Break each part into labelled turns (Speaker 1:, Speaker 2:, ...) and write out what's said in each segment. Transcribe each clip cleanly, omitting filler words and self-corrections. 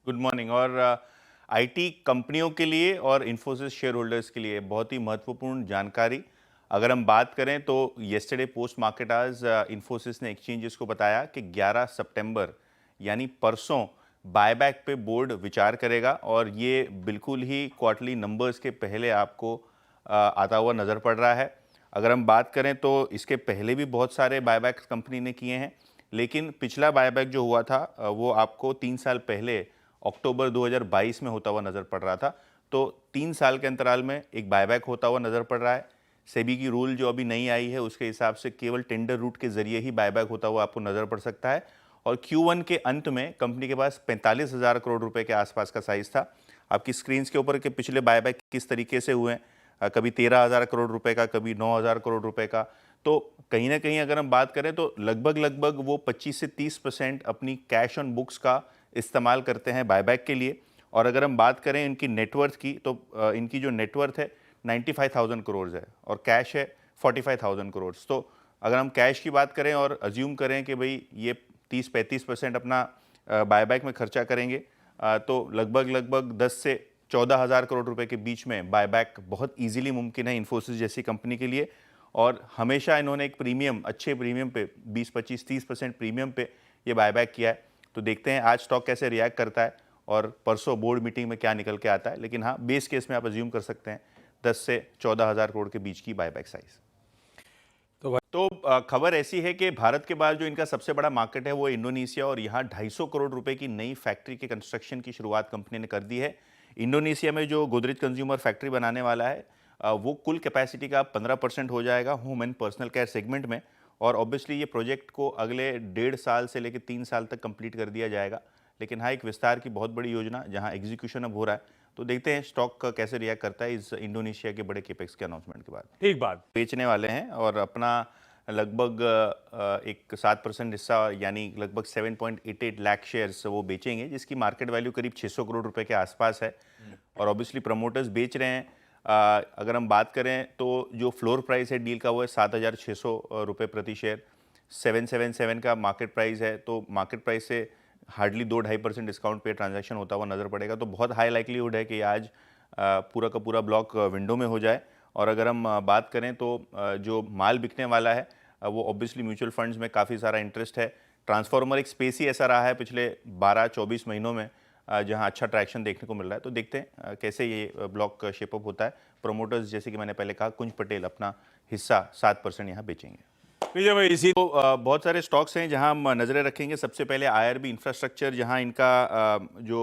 Speaker 1: Good morning. और IT कंपनियों के लिए और इन्फोसिस शेयर होल्डर्स के लिए बहुत ही महत्वपूर्ण जानकारी। अगर हम बात करें तो येस्टरडे पोस्ट मार्केट आज इन्फोसिस ने एक्सचेंजेस को बताया कि 11 सितंबर यानी परसों बायबैक पे बोर्ड विचार करेगा और ये बिल्कुल ही क्वार्टरली नंबर्स के पहले आपको आता हुआ नज़र पड़ रहा है। अगर हम बात करें तो इसके पहले भी बहुत सारे बायबैक कंपनी ने किए हैं, लेकिन पिछला बायबैक जो हुआ था वो आपको 3 साल पहले अक्टूबर 2022 में होता हुआ नज़र पड़ रहा था। तो 3 साल के अंतराल में एक बायबैक होता हुआ नज़र पड़ रहा है। सेबी की रूल जो अभी नई आई है उसके हिसाब से केवल टेंडर रूट के जरिए ही बायबैक होता हुआ आपको नज़र पड़ सकता है। और Q1 के अंत में कंपनी के पास 45,000 करोड़ रुपए के आसपास का साइज था। आपकी स्क्रीन के ऊपर के पिछले बायबैक किस तरीके से हुए हैं, कभी 13,000 करोड़ रुपए का, कभी 9,000 करोड़ रुपए का। तो कहीं ना कहीं अगर हम बात करें तो लगभग लगभग वो 25 से 30% अपनी कैश ऑन बुक्स का इस्तेमाल करते हैं बायबैक के लिए। और अगर हम बात करें इनकी नेटवर्थ की तो इनकी जो नेटवर्थ है 95,000 करोड़ है और कैश है 45,000 करोड़। तो अगर हम कैश की बात करें और अज्यूम करें कि भाई ये 30-35% अपना बायबैक में खर्चा करेंगे, तो लगभग लगभग 10 से 14,000 करोड़ रुपए के बीच में बायबैक बहुत इजीली मुमकिन है इन्फोसिस जैसी कंपनी के लिए। और हमेशा इन्होंने एक प्रीमियम, अच्छे प्रीमियम पे 20-25-30% प्रीमियम पे ये बायबैक किया है। तो देखते हैं आज स्टॉक कैसे रिएक्ट करता है और परसों बोर्ड मीटिंग में क्या निकल के आता है। लेकिन हाँ, बेस केस में आप अज्यूम कर सकते हैं 10 से 14,000 करोड़ के बीच की बायबैक साइज। तो खबर ऐसी है कि भारत के बाद जो इनका सबसे बड़ा मार्केट है वो इंडोनेशिया, और यहाँ 250 करोड़ रुपए की नई फैक्ट्री के कंस्ट्रक्शन की शुरुआत कंपनी ने कर दी है। इंडोनेशिया में जो गोदरेज कंज्यूमर फैक्ट्री बनाने वाला है वो कुल कैपेसिटी का 15% हो जाएगा home and personal care segment में। और ऑब्वियसली ये प्रोजेक्ट को अगले 1.5 साल से लेकर 3 साल तक कंप्लीट कर दिया जाएगा। लेकिन हाँ, एक विस्तार की बहुत बड़ी योजना जहाँ एग्जीक्यूशन अब हो रहा है। तो देखते हैं स्टॉक का कैसे रिएक्ट करता है इस इंडोनेशिया के बड़े केपेक्स के अनाउंसमेंट के बाद।
Speaker 2: ठीक बात।
Speaker 1: बेचने वाले हैं और अपना लगभग एक 7% हिस्सा यानी लगभग 7.88 लाख शेयर्स वो बेचेंगे, जिसकी मार्केट वैल्यू करीब 600 करोड़ रुपए के आसपास है। और ऑब्वियसली प्रमोटर्स बेच रहे हैं। अगर हम बात करें तो जो फ्लोर प्राइस है डील का वो है 7,600 रुपये प्रति शेयर। 777 का मार्केट प्राइस है, तो मार्केट प्राइस से हार्डली 2-2.5% डिस्काउंट पे ट्रांजैक्शन होता हुआ नज़र पड़ेगा। तो बहुत हाई लाइकलीहुड है कि आज पूरा का पूरा ब्लॉक विंडो में हो जाए। और अगर हम बात करें तो जो माल बिकने वाला है वो ऑब्वियसली म्यूचुअल फंड्स में काफ़ी सारा इंटरेस्ट है। ट्रांसफार्मर एक स्पेस ही ऐसा रहा है पिछले 12-24 महीनों में जहां अच्छा ट्रैक्शन देखने को मिल रहा है। तो देखते हैं कैसे ये ब्लॉक शेपअप होता है। प्रोमोटर्स जैसे कि मैंने पहले कहा, कुंज पटेल अपना हिस्सा 7% यहाँ बेचेंगे।
Speaker 2: विजय भाई, इसी
Speaker 1: तो बहुत सारे स्टॉक्स हैं जहां हम नज़रें रखेंगे। सबसे पहले आईआरबी इंफ्रास्ट्रक्चर, जहां इनका जो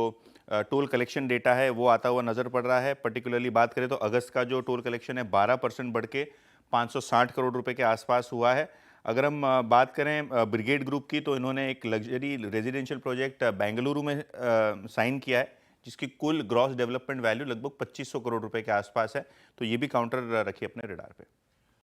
Speaker 1: टोल कलेक्शन डेटा है वो आता हुआ नज़र पड़ रहा है। पर्टिकुलरली बात करें तो अगस्त का जो टोल कलेक्शन है 12% बढ़ के 560 करोड़ रुपए के आसपास हुआ है। अगर हम बात करें ब्रिगेड ग्रुप की, तो इन्होंने एक लग्जरी रेजिडेंशियल प्रोजेक्ट बेंगलुरु में साइन किया है, जिसकी कुल ग्रॉस डेवलपमेंट वैल्यू लगभग 2500 करोड़ रुपए के आसपास है। तो ये भी काउंटर रखिए अपने रडार पे।